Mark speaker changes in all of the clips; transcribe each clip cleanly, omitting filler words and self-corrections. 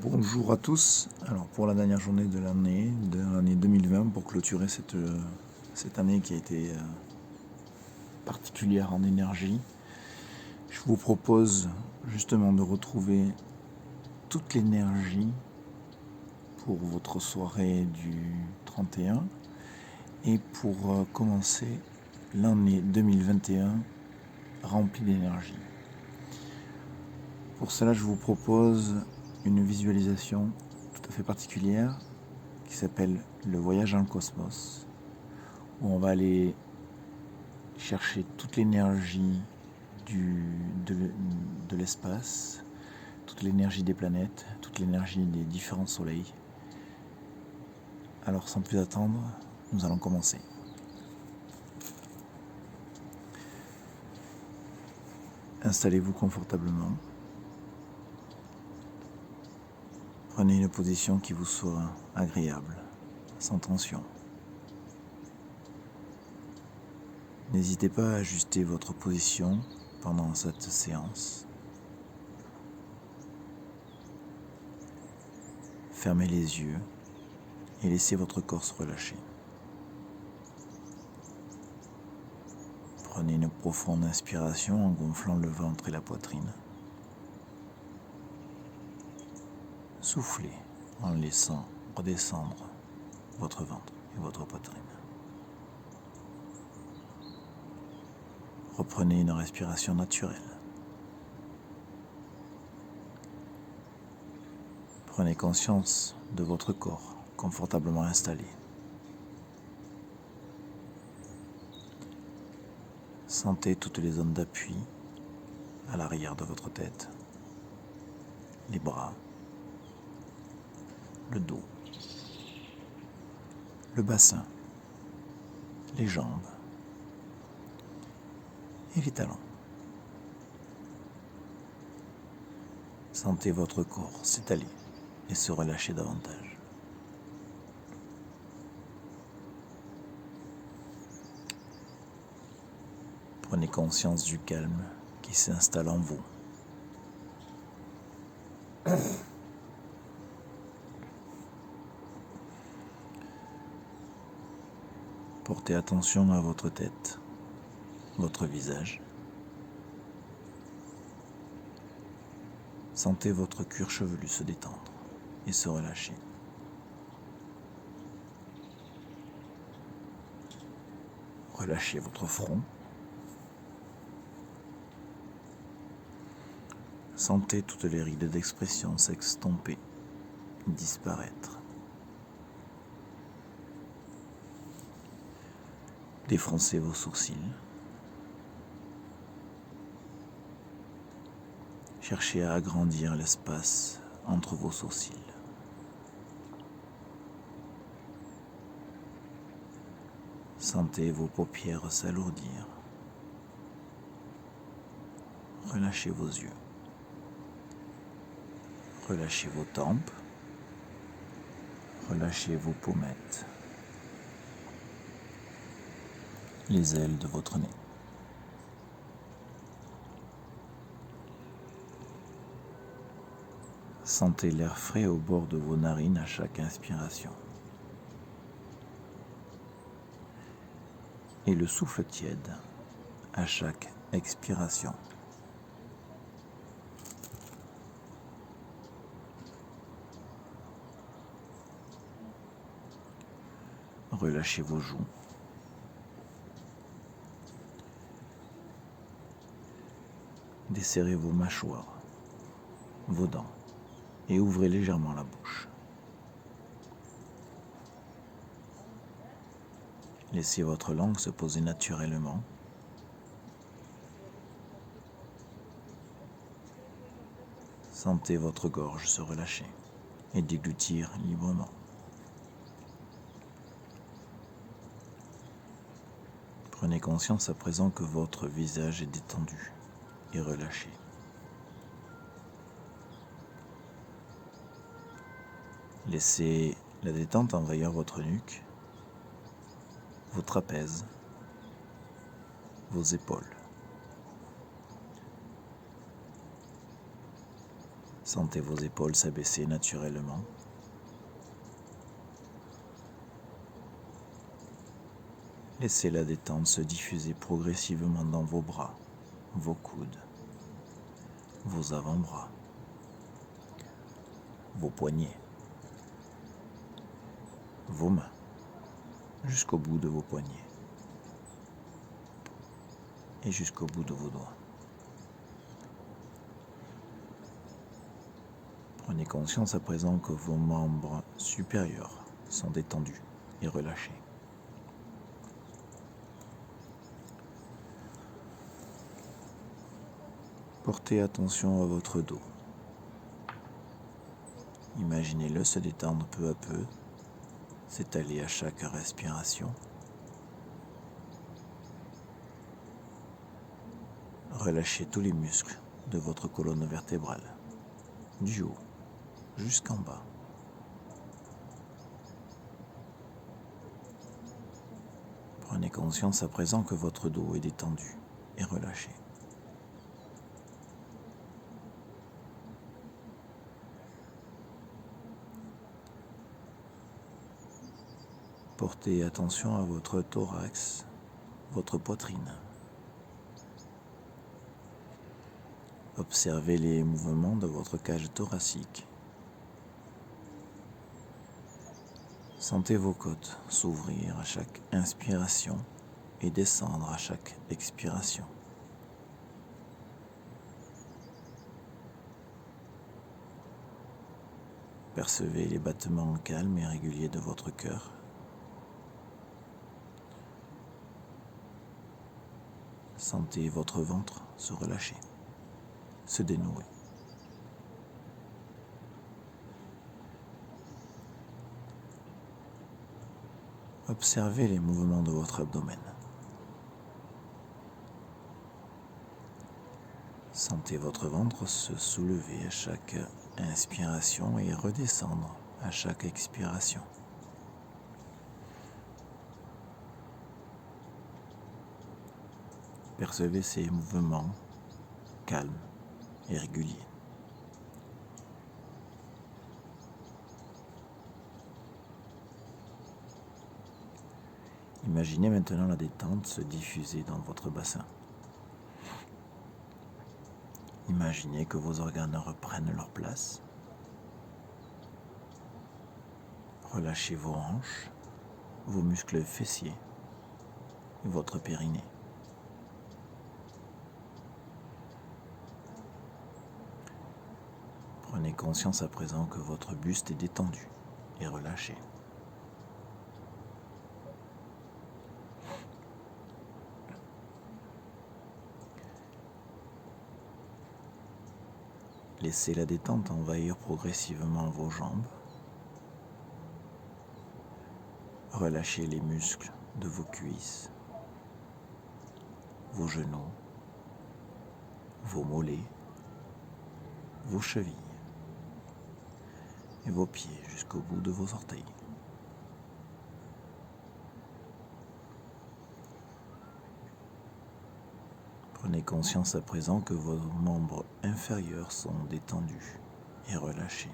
Speaker 1: Bonjour à tous. Alors pour la dernière journée de l'année 2020, pour clôturer cette année qui a été particulière en énergie, je vous propose justement de retrouver toute l'énergie pour votre soirée du 31 et pour commencer l'année 2021 remplie d'énergie. Pour cela, je vous propose une visualisation tout à fait particulière qui s'appelle le voyage dans le cosmos, où on va aller chercher toute l'énergie de l'espace, toute l'énergie des planètes, toute l'énergie des différents soleils. Alors sans plus attendre, nous allons commencer. Installez-vous confortablement. Prenez une position qui vous soit agréable, sans tension. N'hésitez pas à ajuster votre position pendant cette séance. Fermez les yeux et laissez votre corps se relâcher. Prenez une profonde inspiration en gonflant le ventre et la poitrine. Soufflez en laissant redescendre votre ventre et votre poitrine. Reprenez une respiration naturelle. Prenez conscience de votre corps confortablement installé. Sentez toutes les zones d'appui à l'arrière de votre tête, les bras, le dos, le bassin, les jambes et les talons. Sentez votre corps s'étaler et se relâcher davantage. Prenez conscience du calme qui s'installe en vous. Portez attention à votre tête, votre visage. Sentez votre cuir chevelu se détendre et se relâcher. Relâchez votre front. Sentez toutes les rides d'expression s'estomper, disparaître. Défroncez vos sourcils. Cherchez à agrandir l'espace entre vos sourcils. Sentez vos paupières s'alourdir. Relâchez vos yeux. Relâchez vos tempes. Relâchez vos pommettes. Les ailes de votre nez. Sentez l'air frais au bord de vos narines à chaque inspiration. Et le souffle tiède à chaque expiration. Relâchez vos joues. Desserrez vos mâchoires, vos dents et ouvrez légèrement la bouche. Laissez votre langue se poser naturellement. Sentez votre gorge se relâcher et déglutir librement. Prenez conscience à présent que votre visage est détendu et relâché. Laissez la détente envahir votre nuque, vos trapèzes, vos épaules. Sentez vos épaules s'abaisser naturellement. Laissez la détente se diffuser progressivement dans vos bras, vos coudes, vos avant-bras, vos poignets, vos mains, jusqu'au bout de vos poignets et jusqu'au bout de vos doigts. Prenez conscience à présent que vos membres supérieurs sont détendus et relâchés. Portez attention à votre dos. Imaginez-le se détendre peu à peu, s'étaler à chaque respiration. Relâchez tous les muscles de votre colonne vertébrale, du haut jusqu'en bas. Prenez conscience à présent que votre dos est détendu et relâché. Portez attention à votre thorax, votre poitrine. Observez les mouvements de votre cage thoracique. Sentez vos côtes s'ouvrir à chaque inspiration et descendre à chaque expiration. Percevez les battements calmes et réguliers de votre cœur. Sentez votre ventre se relâcher, se dénouer. Observez les mouvements de votre abdomen. Sentez votre ventre se soulever à chaque inspiration et redescendre à chaque expiration. Percevez ces mouvements calmes et réguliers. Imaginez maintenant la détente se diffuser dans votre bassin. Imaginez que vos organes reprennent leur place. Relâchez vos hanches, vos muscles fessiers et votre périnée. Prenez conscience à présent que votre buste est détendu et relâché. Laissez la détente envahir progressivement vos jambes. Relâchez les muscles de vos cuisses, vos genoux, vos mollets, vos chevilles et vos pieds jusqu'au bout de vos orteils. Prenez conscience à présent que vos membres inférieurs sont détendus et relâchés.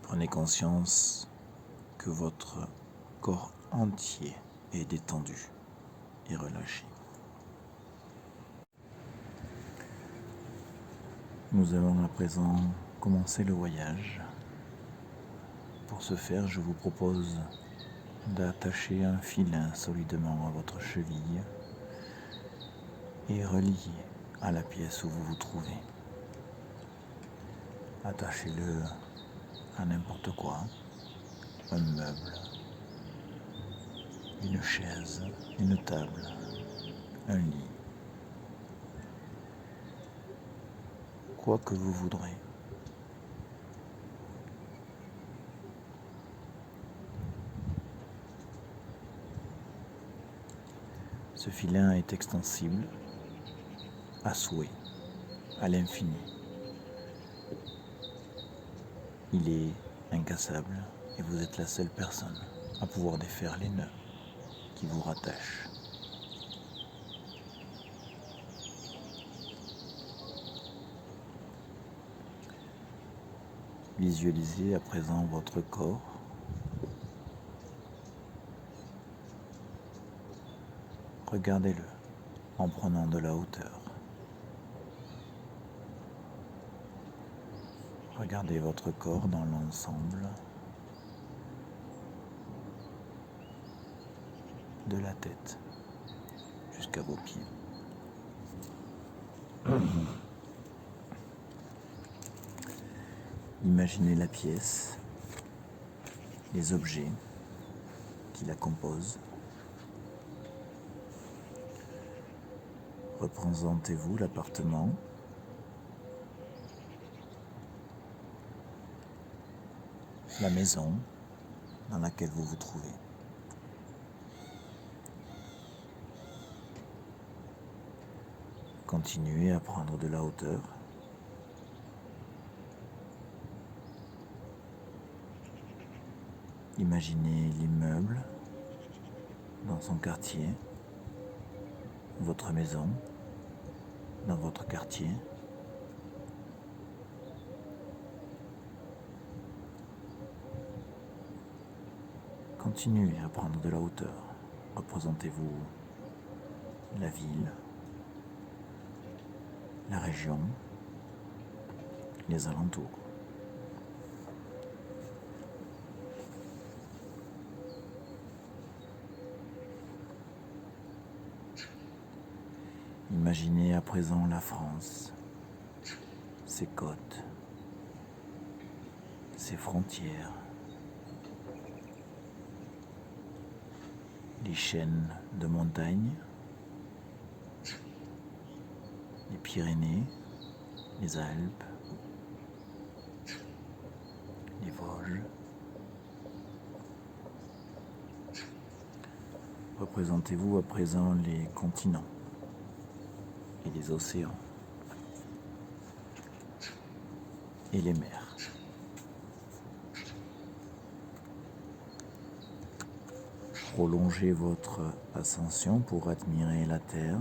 Speaker 1: Prenez conscience que votre corps entier est détendu et relâché. Nous allons à présent commencer le voyage. Pour ce faire, je vous propose d'attacher un filin solidement à votre cheville et relié à la pièce où vous vous trouvez. Attachez-le à n'importe quoi, un meuble, une chaise, une table, un lit, quoi que vous voudrez. Ce filin est extensible à souhait, à l'infini. Il est incassable et vous êtes la seule personne à pouvoir défaire les nœuds qui qui vous rattache. Visualisez à présent votre corps. Regardez-le en prenant de la hauteur. Regardez votre corps dans l'ensemble, de la tête jusqu'à vos pieds. Imaginez la pièce, les objets qui la composent. Représentez-vous l'appartement, la maison dans laquelle vous vous trouvez. Continuez à prendre de la hauteur. Imaginez l'immeuble dans son quartier, votre maison dans votre quartier. Continuez à prendre de la hauteur. Représentez-vous la ville, la région, les alentours. Imaginez à présent la France, ses côtes, ses frontières, les chaînes de montagnes, les Pyrénées, les Alpes, les Vosges. Représentez-vous à présent les continents et les océans et les mers. Prolongez votre ascension pour admirer la Terre.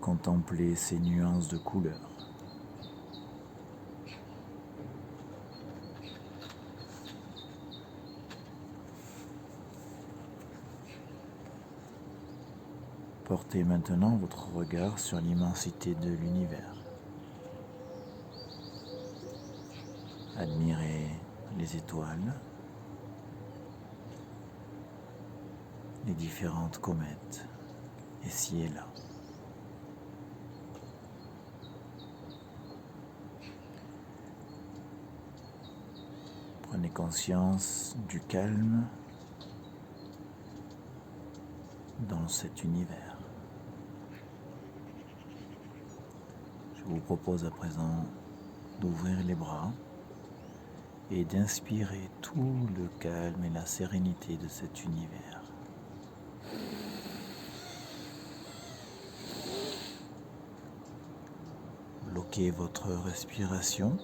Speaker 1: Contemplez ces nuances de couleurs. Portez maintenant votre regard sur l'immensité de l'univers. Admirez les étoiles, les différentes comètes, ici et là. Prenez conscience du calme dans cet univers. Je vous propose à présent d'ouvrir les bras et d'inspirer tout le calme et la sérénité de cet univers. Bloquez votre respiration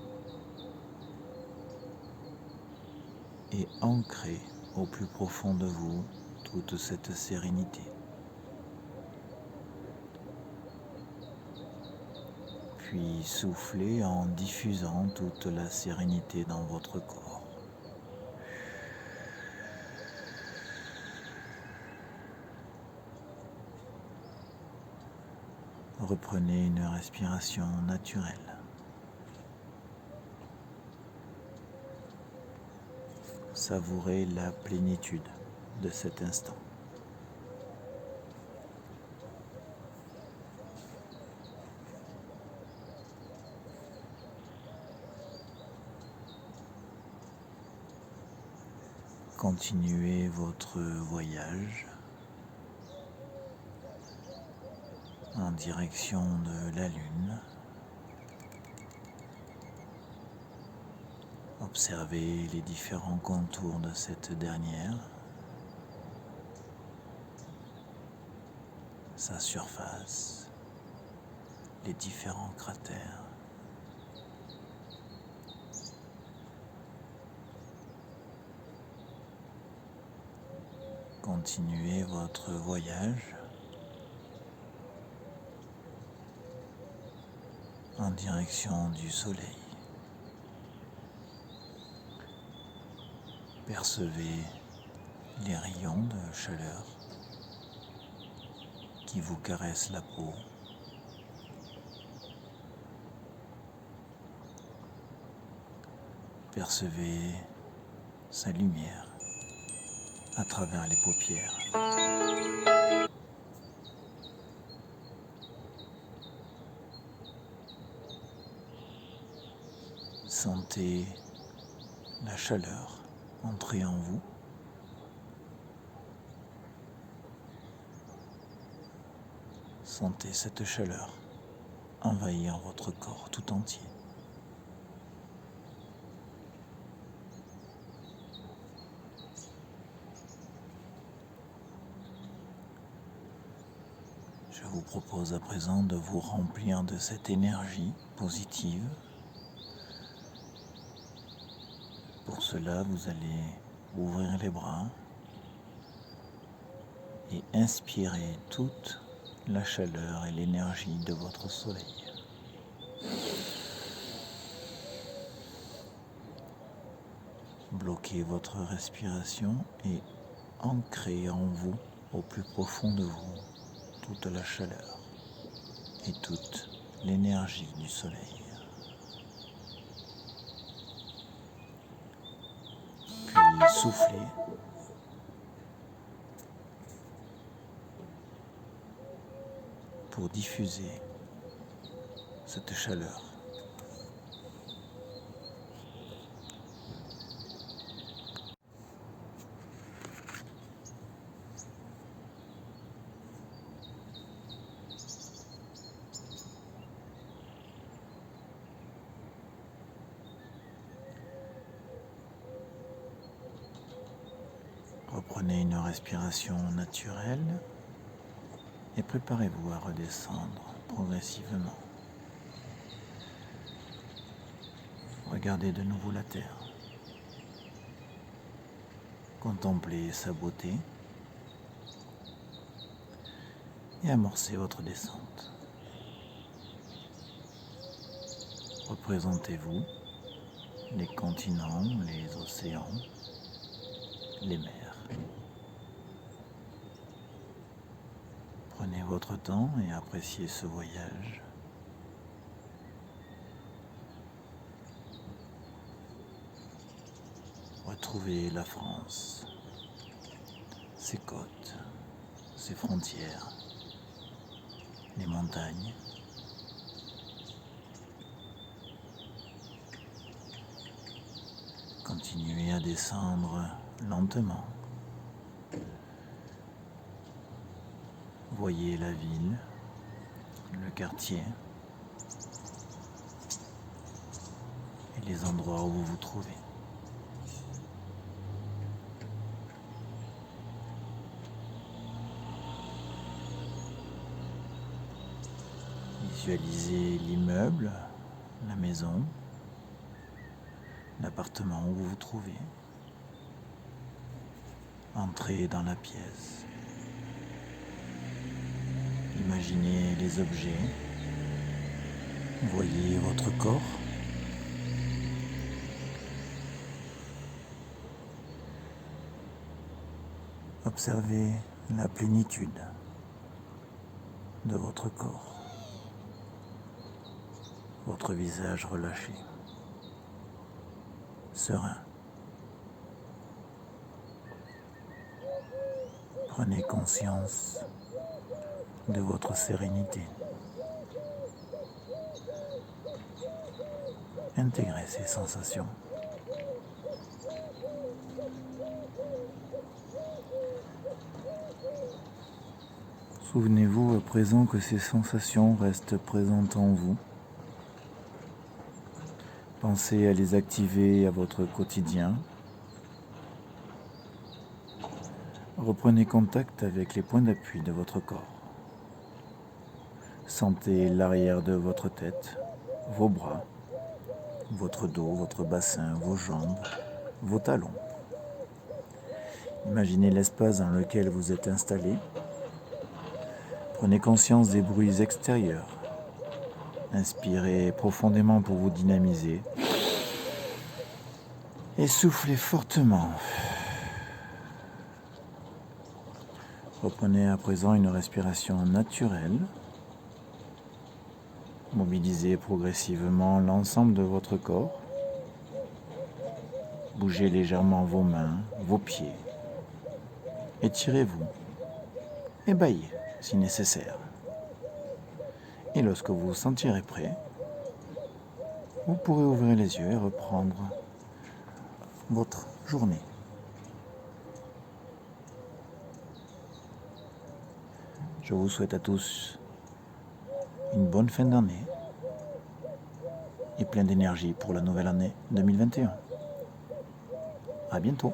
Speaker 1: et ancrez au plus profond de vous toute cette sérénité. Puis soufflez en diffusant toute la sérénité dans votre corps. Reprenez une respiration naturelle. Savourez la plénitude de cet instant. Continuez votre voyage en direction de la Lune. Observez les différents contours de cette dernière, sa surface, les différents cratères. continuez votre voyage en direction du soleil. Percevez les rayons de chaleur qui vous caressent la peau. Percevez sa lumière à travers les paupières. Sentez la chaleur entrer en vous. Sentez cette chaleur envahir votre corps tout entier. Je vous propose à présent de vous remplir de cette énergie positive. Pour cela, vous allez ouvrir les bras et inspirer toute la chaleur et l'énergie de votre soleil. Bloquez votre respiration et ancrez en vous, au plus profond de vous, toute la chaleur et toute l'énergie du soleil. Puis soufflez pour diffuser cette chaleur. Reprenez une respiration naturelle et préparez-vous à redescendre progressivement. Regardez de nouveau la terre. Contemplez sa beauté et amorcez votre descente. Représentez-vous les continents, les océans, les mers. Prenez votre temps et appréciez ce voyage. Retrouvez la France, ses côtes, ses frontières, les montagnes. Continuez à descendre lentement. Voyez la ville, le quartier et les endroits où vous vous trouvez. Visualisez l'immeuble, la maison, l'appartement où vous vous trouvez. Entrez dans la pièce. Imaginez les objets. Voyez votre corps. Observez la plénitude de votre corps. Votre visage relâché, serein. Prenez conscience de votre sérénité. Intégrez ces sensations. Souvenez-vous à présent que ces sensations restent présentes en vous. Pensez à les activer à votre quotidien. Reprenez contact avec les points d'appui de votre corps. Sentez l'arrière de votre tête, vos bras, votre dos, votre bassin, vos jambes, vos talons. Imaginez l'espace dans lequel vous êtes installé. Prenez conscience des bruits extérieurs. Inspirez profondément pour vous dynamiser. Et soufflez fortement. Reprenez à présent une respiration naturelle. Mobilisez progressivement l'ensemble de votre corps. Bougez légèrement vos mains, vos pieds. Étirez-vous. Ébahillez si nécessaire. Et lorsque vous vous sentirez prêt, vous pourrez ouvrir les yeux et reprendre votre journée. Je vous souhaite à tous une bonne fin d'année et plein d'énergie pour la nouvelle année 2021. À bientôt.